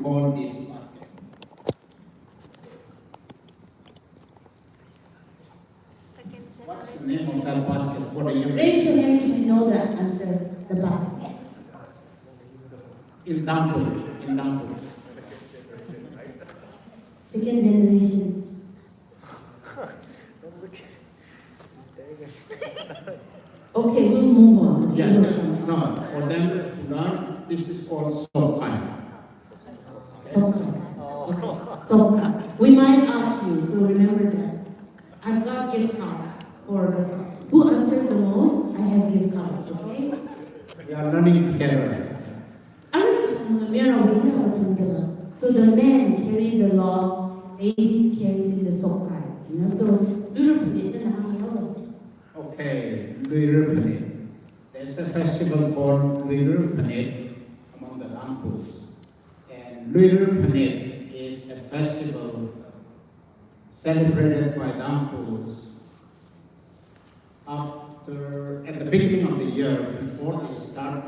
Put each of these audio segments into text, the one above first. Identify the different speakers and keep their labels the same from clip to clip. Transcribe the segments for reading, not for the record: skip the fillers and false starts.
Speaker 1: call this basket? What's the name of that basket for the young?
Speaker 2: Raise your hand if you know the answer, the basket.
Speaker 1: In Tangkhul.
Speaker 2: Second generation. Okay, we'll move on.
Speaker 1: Yeah, no, for them to learn, this is called Sokai.
Speaker 2: Soka. We might ask you, so remember that. I've got gift cards for the who answers the most. I have gift cards, okay?
Speaker 1: We are learning together.
Speaker 2: So the man carries the law, ladies carries in the Sokai. You know, so
Speaker 1: Okay, Luiru Panit. There's a festival called Luiru Panit among the Tangkhuls. And Luiru Panit is a festival celebrated by Tangkhuls at the beginning of the year, before they start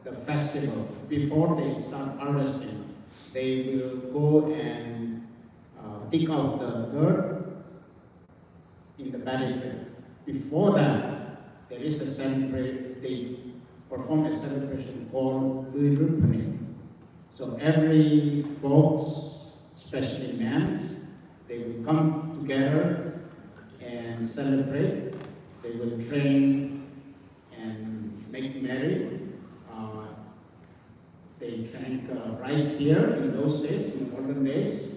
Speaker 1: the festival, before they start harvesting, they will go and dig out the dirt in the battlefield. Before that, there is a celebration, they perform a celebration called Luiru Panit. So every folks, especially men, they will come together and celebrate. They will train and make merry. They drank rice beer in those days, in the olden days.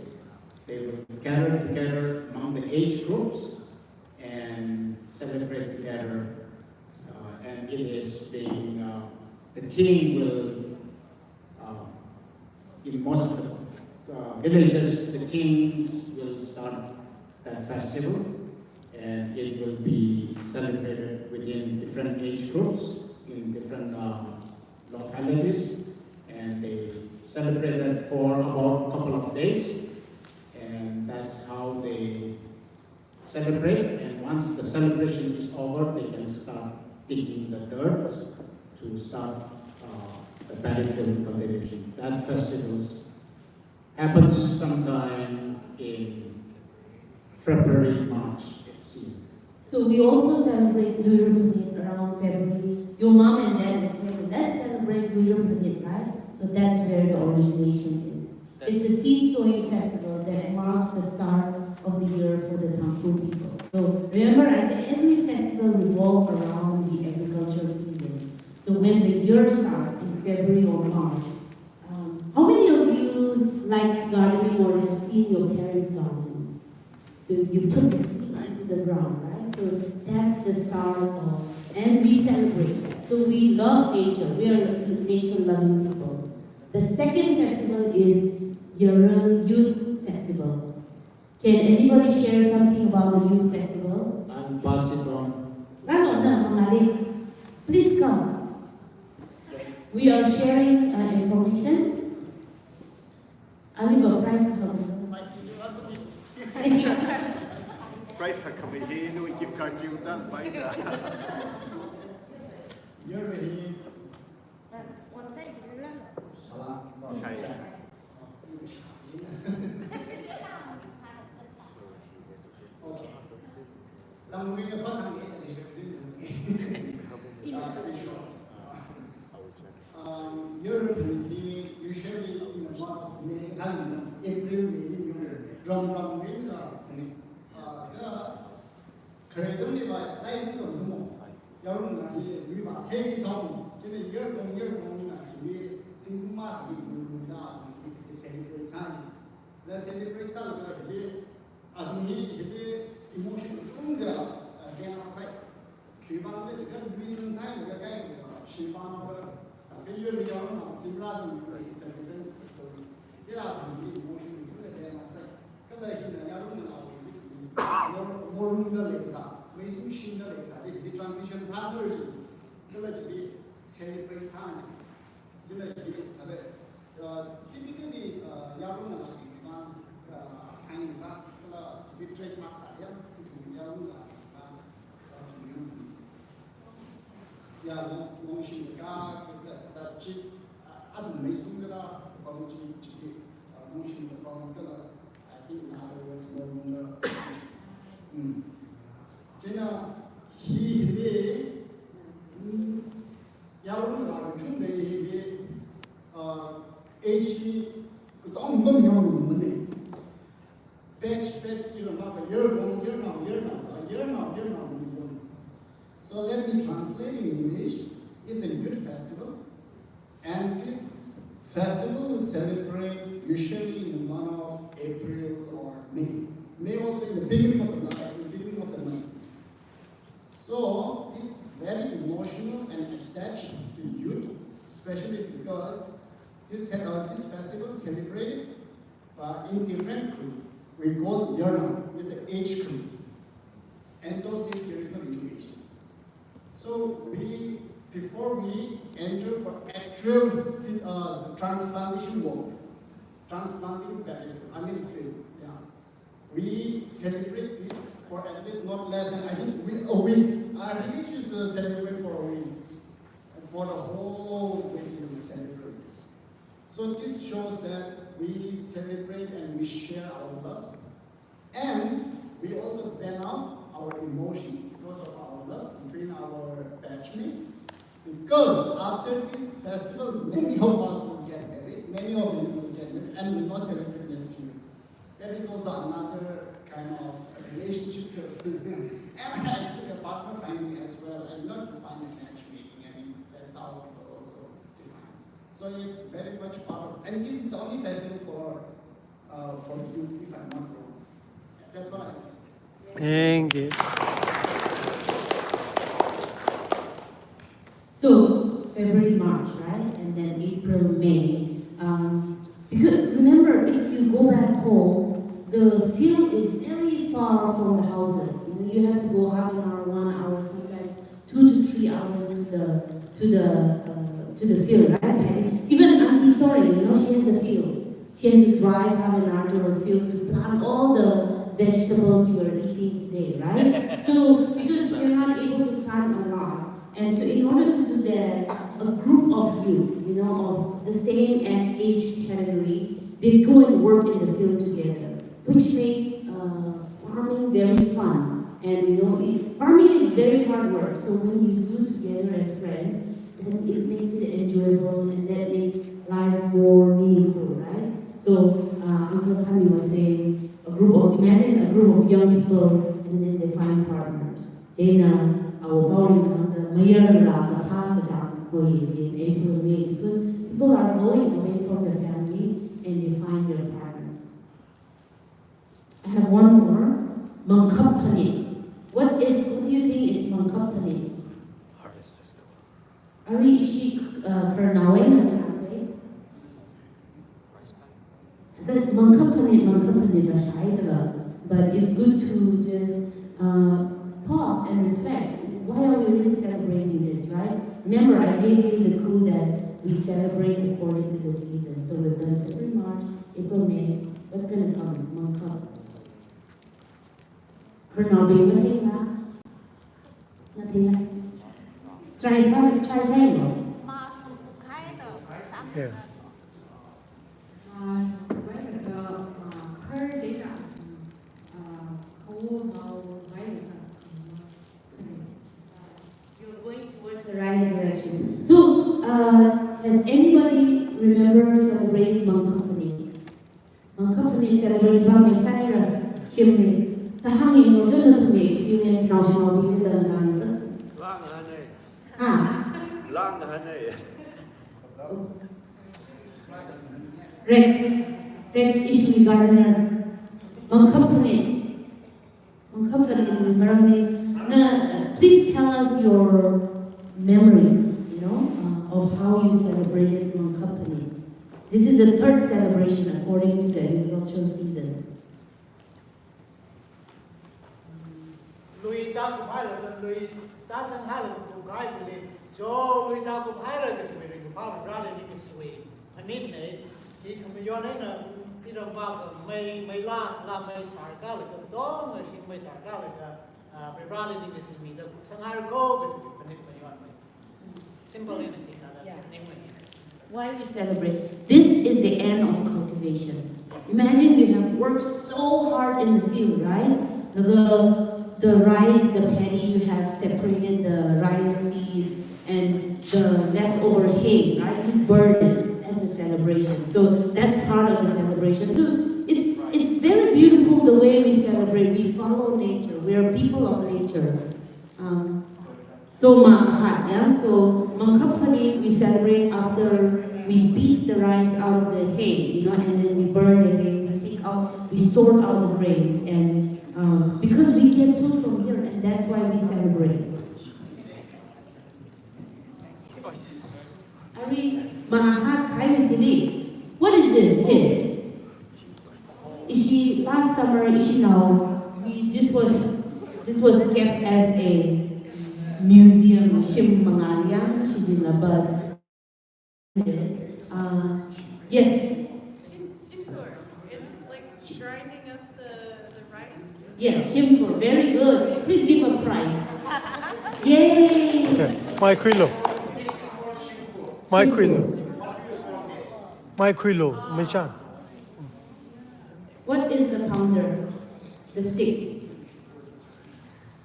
Speaker 1: They will gather together among the age groups and celebrate together. And it is being, the king will, in most of the villages, the kings will start that festival, and it will be celebrated within different age groups in different localities. And they celebrate that for about a couple of days, and that's how they celebrate. And once the celebration is over, they can start digging the dirt to start the battlefield competition. That festival happens sometime in February, March.
Speaker 2: So we also celebrate Luiru Panit around February. Your mom and dad will tell you, let's celebrate Luiru Panit, right? So that's where the origination is. It's a seed sowing festival that marks the start of the year for the Tangkhul people. So remember, I said every festival revolves around the agricultural season. So when the year starts in February or March, how many of you likes gardening or have seen your parents gardening? So you put the seed into the ground, right? So that's the start of, and we celebrate that. So we love nature. We are nature-loving people. The second festival is Yearang Youth Festival. Can anybody share something about the youth festival?
Speaker 1: I'll pass it on.
Speaker 2: Please come. We are sharing information. I'll leave a prize
Speaker 3: price committee, no gift card you done by the.
Speaker 1: You're ready. Okay. Now we will first European usually in the month of May, April, May, from winter. Khare only by light no more. 여러분 우리 막 세계성 근데 열공이 나중에 생금마 우리가 셀레브레이션 나 셀레브레이션가 이게 아동이 이게 이모션 좀더 개나사이 기반의 그 미는 사이가 가이가 시반으로 배열이 여러분 디브라즈 셀레브레이션 스토리 이라는 이모션 좀더 개나사이 그래서 이제 여러분은 아고 모르는 거 Mason Shinner excited the transition happens. Village celebrate time. Village typically Yaruna assigning that to be trademark Yaruna Yaruna Motion the chip as Mason Gada Bamuchi
Speaker 4: 제가 희비 야구는 나를 준대 희비 H 그 너무 명령 문제 batch 이런 막 열공 So let me translate in English. It's a good festival, and this festival will celebrate usually in the month of April or May. May also in the beginning of the month. So it's very emotional and attached to youth, especially because this festival is celebrated in different groups. We call Yerna with the age group, and those days there is no education. So before we enter for actual transplantation work, transplanting field, we celebrate this for at least not less than a week. Our religious celebrate for a week, and for the whole week we celebrate. So this shows that we celebrate and we share our love, and we also vent out our emotions because of our love between our batchmates. Because after this festival, many of us will get married, many of you will get married, and will not celebrate next year. That is also another kind of relationship. And actually a partner finding as well, and not find a matchmaking. I mean, that's how people also define. So it's very much part of, and this is the only festival for you, if I'm not wrong. That's what I think.
Speaker 5: Thank you.
Speaker 2: So February, March, right? And then April, May. Because remember, if you go back home, the field is very far from the houses. You have to go half an hour, 1 hour, sometimes 2 to 3 hours to the field, right? Even Auntie Sorry, she has a field. She has to drive half an hour to her field to plant all the vegetables you are eating today, right? So because you're not able to plant a lot. And so in order to do that, a group of youth, of the same age category, they go and work in the field together, which makes farming very fun. And farming is very hard work, so when you do it together as friends, then it makes it enjoyable, and that makes life more meaningful, right? So Uncle Kami was saying, imagine a group of young people, and then they find partners. Jana, our body, the mayor, the park, in April, May, because people are going away from the family and they find their partners. I have one more, Mangkapani. What do you think is Mangkapani?
Speaker 5: Harvest Festival.
Speaker 2: Ari ishi pernawai say? The Mangkapani bashai, but it's good to just pause and reflect. Why are we really celebrating this, right? Remember, I gave you the clue that we celebrate according to the season. So we've done February, March, April, May. What's going to come? Mangkap. Nothing. Try saying it.
Speaker 5: Yeah.
Speaker 2: You're going towards the right direction. So, has anybody remember celebrating Mangkapani? Mangkapani celebrates Rami Saira, Shimli. Tahang in order to make experience national with the dances. Rex Ishmi Gardner. Mangkapani, please tell us your memories, of how you celebrated Mangkapani. This is the third celebration according to the agricultural season.
Speaker 6: Lui ta cũng hay là lui ta chẳng hay là cũng hay là cho lui ta cũng hay là cái chuyện này cũng bao ra là những cái suy anh nít này thì không phải do đấy là khi đồng bào mày la mày xài cá là cái đó mà xin mày xài cá là phải ra là những cái suy đó sang hai cô cái anh nít mày gọi simple anything là
Speaker 2: Why we celebrate? This is the end of cultivation. Imagine you have worked so hard in the field, right? the rice, the paddy, you have separated the rice seeds and the leftover hay, right? You burn it as a celebration. So that's part of the celebration. So it's very beautiful the way we celebrate. We follow nature. We are people of nature. So Makahat, yeah. So Mangkapani, we celebrate after we beat the rice out of the hay, and then we burn the hay. We sort out the grains, and because we get food from here, and that's why we celebrate. Ari Mahahat Kaivitili. What is this? His. Is she last summer? Is she now? This was kept as a museum. Shim Mangaliang. She did but yes.
Speaker 5: Grinding up the rice?
Speaker 2: Yeah, Shimpo, very good. Please give a prize. Yay!
Speaker 7: Okay. My Quilo. Mechan.
Speaker 2: What is the pounder? The stick.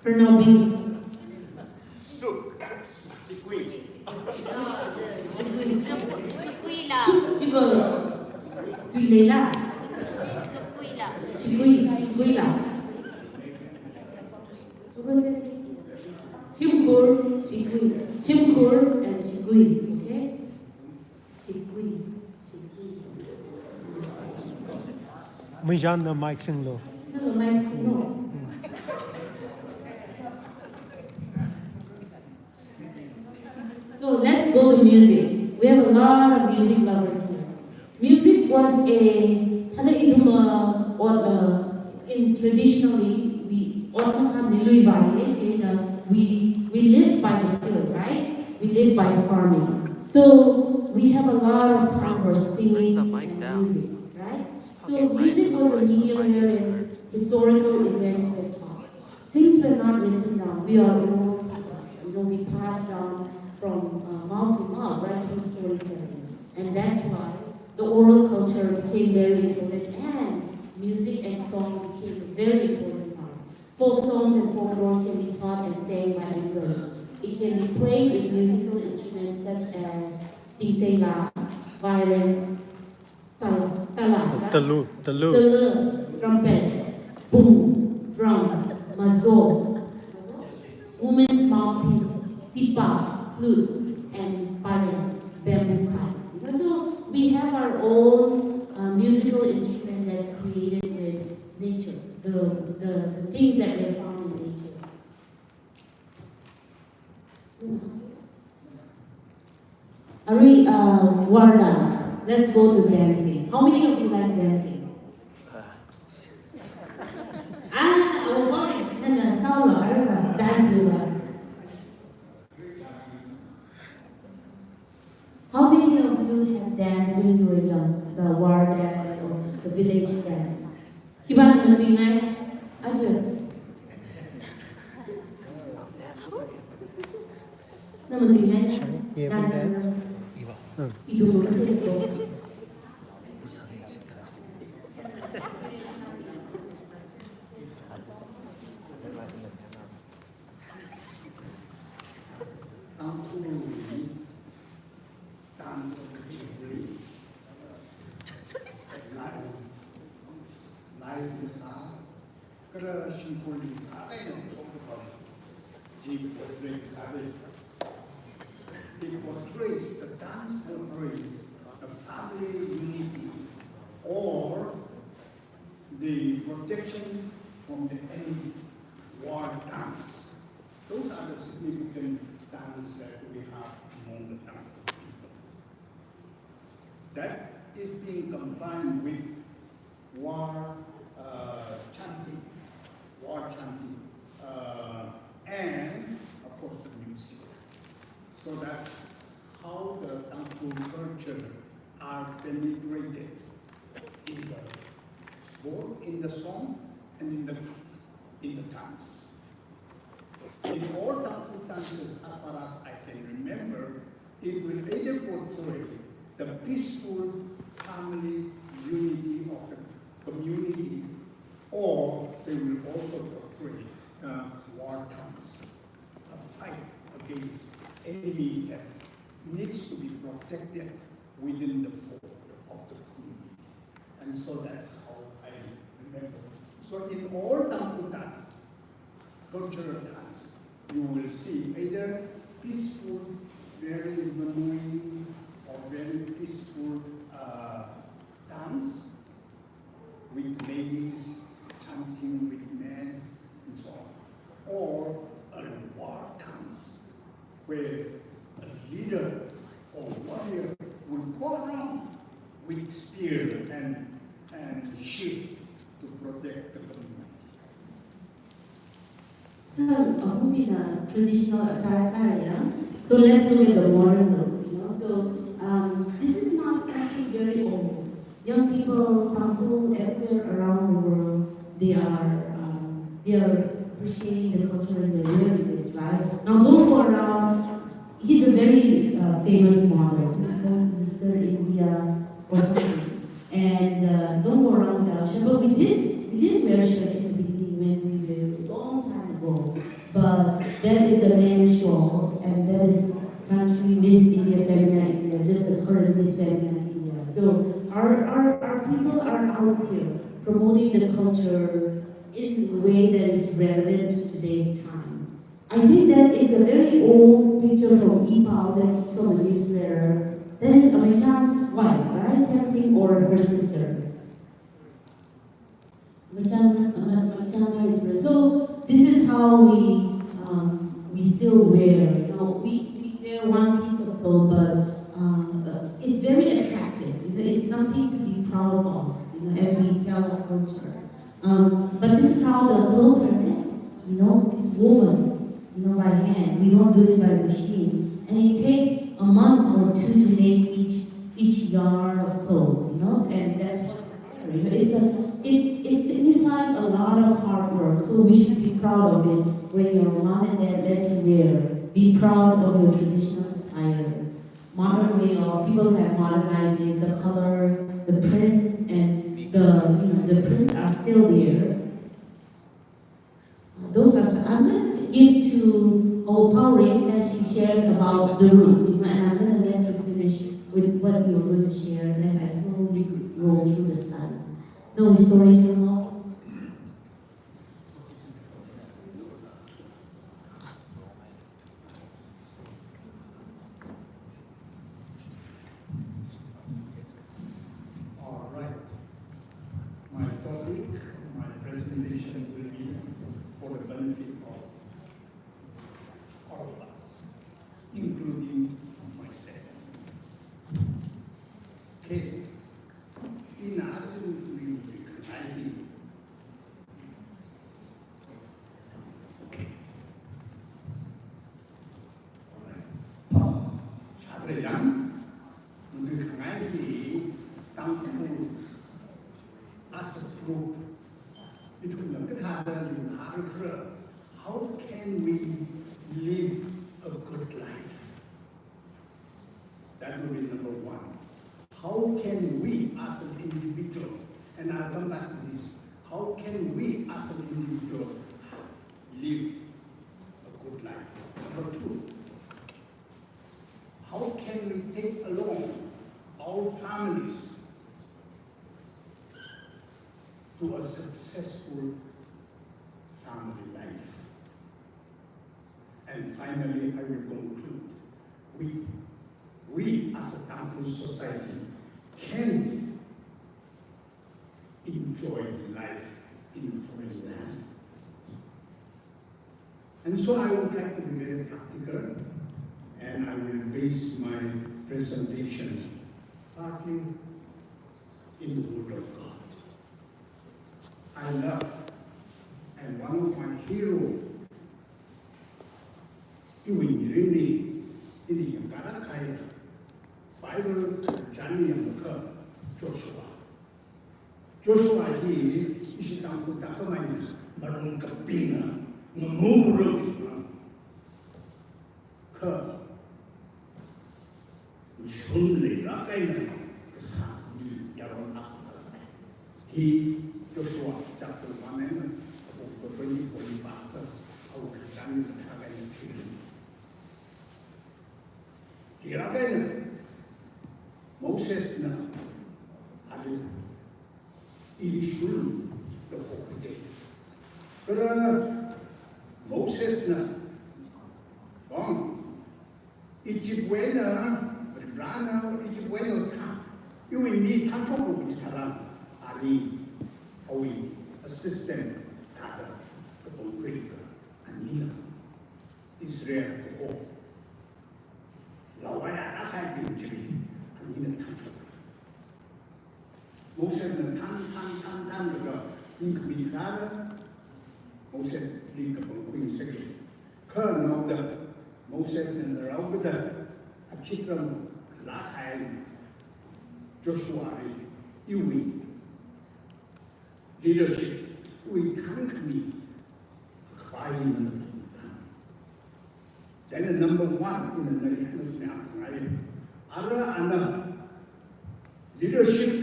Speaker 2: Pernobing.
Speaker 3: Suk. Sikwi.
Speaker 5: Sukwila.
Speaker 2: Sibo. Tuilela. Shiguila. What was it? Shimkur, Shigui. Shimkur and Shigui. Okay? Shigui.
Speaker 7: Mechan na Mike Singlo.
Speaker 2: No, Mike's no. So let's go to music. We have a lot of music lovers here. Music was traditionally we almost have we live by the field, right? We live by farming. So we have a lot of time for singing and music, right? So music was a medium wherein historical events were taught. Things were not written down. We are oral people. We pass down from mouth to mouth, right, through storytelling. And that's why the oral culture became very important, and music and song became a very important part. Folk songs and folklores can be taught and sang by anybody. It can be played with musical instruments such as tingtela, violin,
Speaker 7: Talu.
Speaker 2: trumpet, boom, drum, mazo, woman's mouthpiece, sipa, flute, and pare, bamboo pipe. So we have our own musical instrument that's created with nature, the things that we found in nature. Ari, war dance. Let's go to dancing. How many of you like dancing? Worry. Dance. How many of you have danced when you were young? The war dance or the village dance? Kiban naman tuwing na? Ajo. Naman tuwing na? Dance. Itu bukan itu.
Speaker 4: Tangkhul dance kecil, lain besar, kerana simpul ada yang it portrays, the dance portrays the family unity or the protection from the enemy, war dance. Those are the significant dance that we have among the Tangkhul people. That is being combined with war chanting, and of course the music. So that's how the Tangkhul culture are penetrated both in the song and in the dance. In all Tangkhul dances, as far as I can remember, it will either portray the peaceful family unity of the community, or they will also portray
Speaker 8: the community. And so that's how I remember. So in all Tangkhul dance, cultural dance, you will see either peaceful, very memory, or very peaceful dance with ladies chanting with men and so on, or a war dance where a leader or warrior would go around with spear and shield to protect the community.
Speaker 2: I'm in a traditional attire, so let's look at the modern look, So this is not something very old. Young people, Tangkhul, everywhere around the world, they are appreciating the culture and they're wearing this, right? Now don't go around. He's a very famous model. He's called Mr. India or something. And don't go around without shirt. But we did wear shirt in the beginning when we were a long time ago. But that is a man's shawl, and that is country Miss India, Femina India, just the current Miss Femina India. So our people are out there promoting the culture in a way that is relevant to today's time. I think that is a very old picture from Ipao, that from the newsletter. That is Amichan's wife, right? Kazip, or her sister. Amichan is her. So this is how we still wear. We wear one piece of clothes, but it's very attractive. It's something to be proud of. As we tell our culture. But this is how the clothes are made. It's woven, by hand. We don't do it by machine. And it takes a month or two to make each yard of clothes, and that's what we wear. It signifies a lot of hard work, so we should be proud of it when your mom and dad let you wear. Be proud of your traditional attire. Modern way of people have modernized it, the color, the prints, and the prints are still there. Those are. I'm going to give to Pauline as she shares about the roots, and I'm going to let you finish with what you were going to share as I slowly roll through the slide. No storytelling.
Speaker 8: All right. My topic, my presentation will be for the benefit of all of us, including myself. Okay. In Arjun, Tangkhul as a group, how can we live a good life? That would be number one. How can we as an individual, and I'll come back to this, how can we as an individual live a good life? Number two, how can we take along our families to a successful family life? And finally, I will conclude. We as a Tangkhul society can enjoy life in foreign land. And so I would like to be very practical, and I will base my presentation partly in the Word of God. I love, and one of my heroes, ini yang karena kaya Bible jani yang ke Joshua. Joshua ini isi Tangkhul tak kemain barang kepinga mengurung ke sunli rakai kesani jalan aksasa. He Joshua tak bermain berbunyi bakar au kami katakan kiri. Kira-kira Moses na 이슈를 호흡해. 그러나 모세스는 이집웨나 라나 이집웨나 타 이미 탄초고 비슷한 아니 어위 어시스턴트 다다 그 그러니까 아니나 이스라엘 호 라와야 아하이 비우지 아니는 탄초 모세는 탄탄탄탄가 인금이 가라 모세 리그본 quinse기 그 나오다 모세는 나오다 아키트럼 라하이 조슈아리 이위 leadership 우리 강금이 과인은 Then number one in the nation, Ara leadership,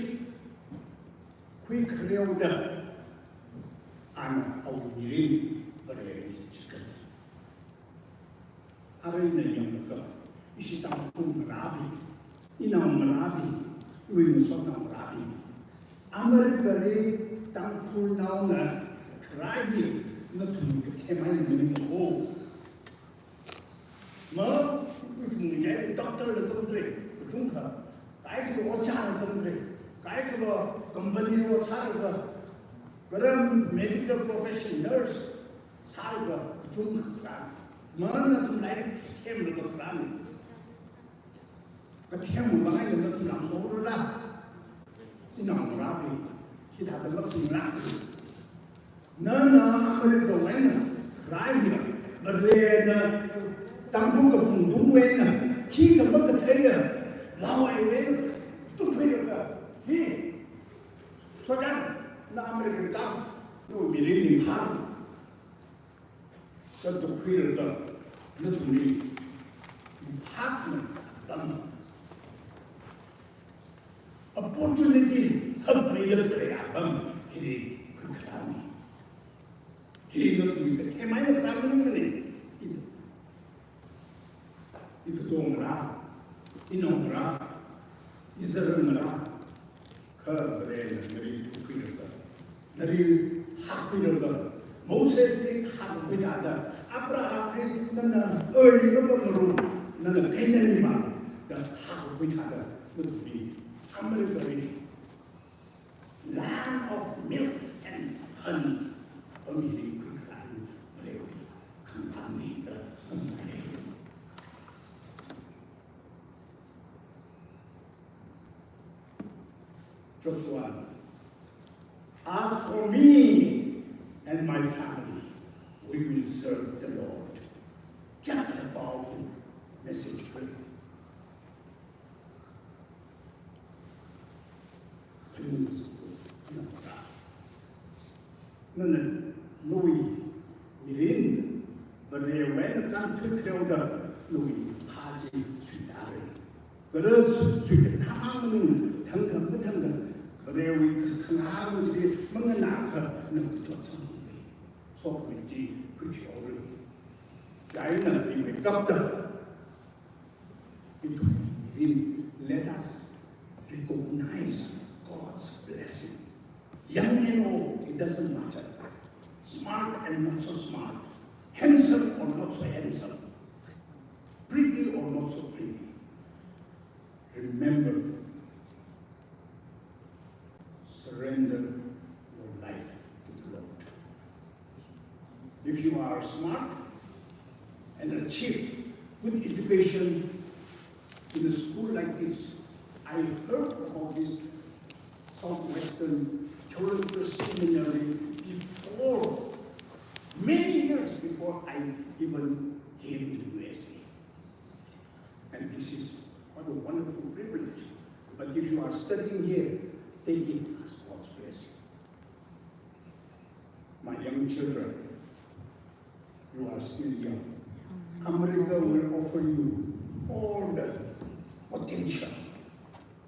Speaker 8: quick reorder, and our hearing very chicken. Ara in the young girl, is Tangkhul Rabbi, in our Rabbi, we must not Rabbi. America, Tangkhul now, cry here, not to get him in the hole. Mà cái doctor là không thể chúng ta cái ô cha là không thể cái company ô cha là cái medical profession nurse cha là chúng ta mà nó cũng lại thêm được cái thêm một cái nó cũng làm số đó ra cái nào ra đi khi ta đã mất ra nó mới được cái này ra gì mà về Tangkhulกับผมดุ้งเว้นน่ะขี้กับมันกระเทยอ่ะเราไอ้เว้นตุ้งเว้นอ่ะนี่ส่วนนั้นน้าอเมริกันตั้งนู่นมีลิ้นมีพันก็ตุ้งเว้นอ่ะนั่นตรงนี้พักมันตั้ง opportunity ให้ไปเลือกเลยอ่ะบ้างที่คือคราวนี้ที่นั่นตรงนี้แค่ไม่ได้ตั้งนั่นนี่Itu dongra, inongra, Israelra, Khare, Nari Kupirga, Nari Hapirga, Moses Hapirada, Abraham, Nana, early Namaru, Nana Kenyanima, the Hapirada, would be America, land of milk and honey, only quick land, Company. Joshua, as for me and my family, we will serve the Lord. Get a powerful message for you. None, Louis, Mirin, but they went and took care of the Louis, Haji, Sudari. But those Sudari, Tangkhul, 그래 우리 큰아버지 먹는 나가 너무 좋잖아. 소금이지 그게 어려. 자유는 이미 깝다. Let us recognize God's blessing. Young and old, it doesn't matter. Smart and not so smart. Handsome or not so handsome. Pretty or not so pretty. Remember, surrender your life to the Lord. If you are smart and achieve good education in a school like this, I heard about this Southwestern Theological Seminary before, many years before I even came to USA. And this is what a wonderful privilege. But if you are studying here, take it as God's blessing. My young children, you are still young. America will offer you all the potential.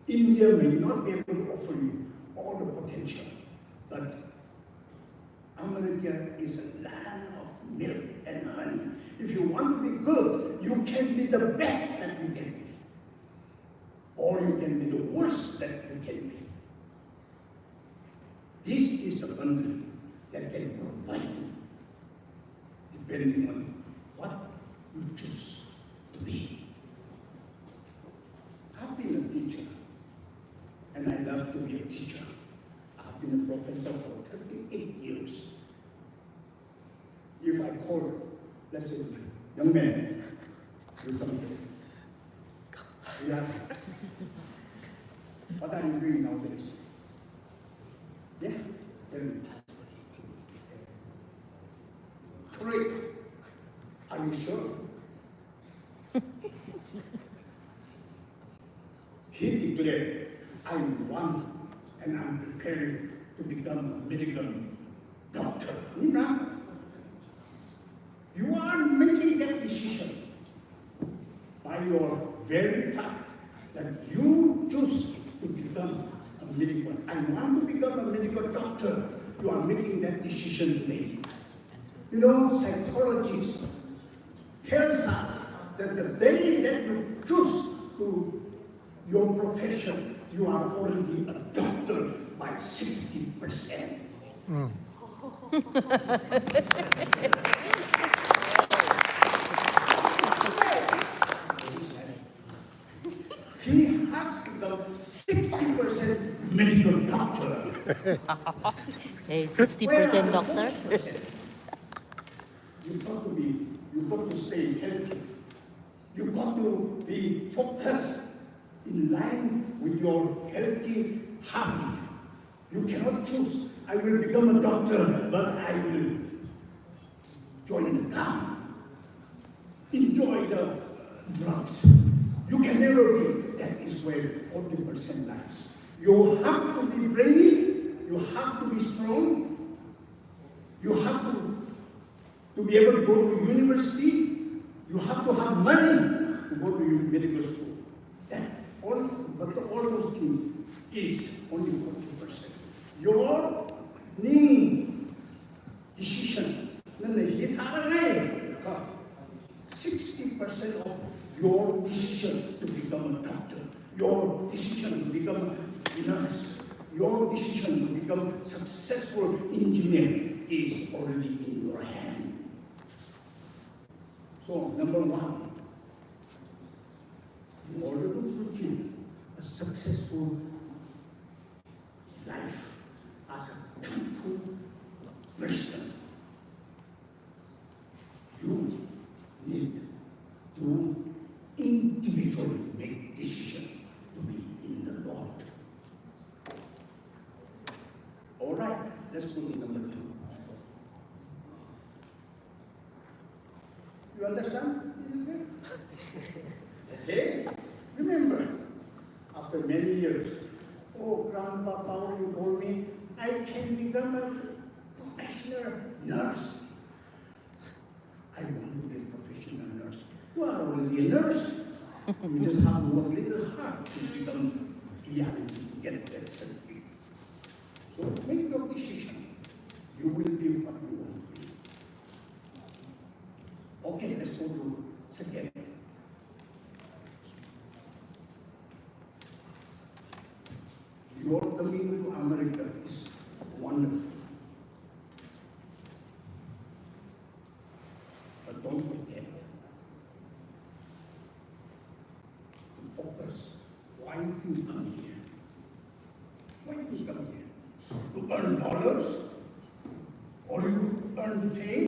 Speaker 8: India may not be able to offer you all the potential, but America is a land of milk and honey. If you want to be good, you can be the best that you can be. Or you can be the worst that you can be. this is the country that can provide you, depending on what you choose to be. I've been a teacher, and I love to be a teacher. I've been a professor for 38 years. If I call, let's say, young man, you come here. Yeah. What are you doing nowadays? Yeah, tell me. Great. Are you sure? He declared, I want and I'm preparing to become a medical doctor. You are making that decision by your very fact that you choose to become a medical. I want to become a medical doctor. You are making that decision today. You know, psychologists tells us that the day that you choose to your profession, you are already a doctor by 60%. He has become 60% medical doctor.
Speaker 9: Hey, 60% doctor.
Speaker 8: You got to stay healthy. You got to be focused in line with your healthy habit. You cannot choose, I will become a doctor, but I will join the gang, enjoy the drugs. You can never be. That is where 40% lies. You have to be brainy, you have to be strong, you have to be able to go to university, you have to have money to go to medical school. But all those things is only 40%. Your decision, 60% of your decision to become a doctor, your decision to become a nurse, your decision to become a successful engineer is already in your hand. So, number one, in order to fulfill a successful life as a Tangkhul person, you need to individually make decision to be in the Lord. All right, let's go to number 2. You understand? Okay? Remember, after many years, oh, Grandpa Paul, you told me I can become a professional nurse. I want to be a professional nurse. You are already a nurse. You just have to work a little hard to become reality, to get that certificate. So make your decision. You will be what you want to be. Okay, let's go to second. Your coming to America is wonderful. But don't forget to focus. Why do you come here? Why do you come here? To earn dollars? Or you earn fame?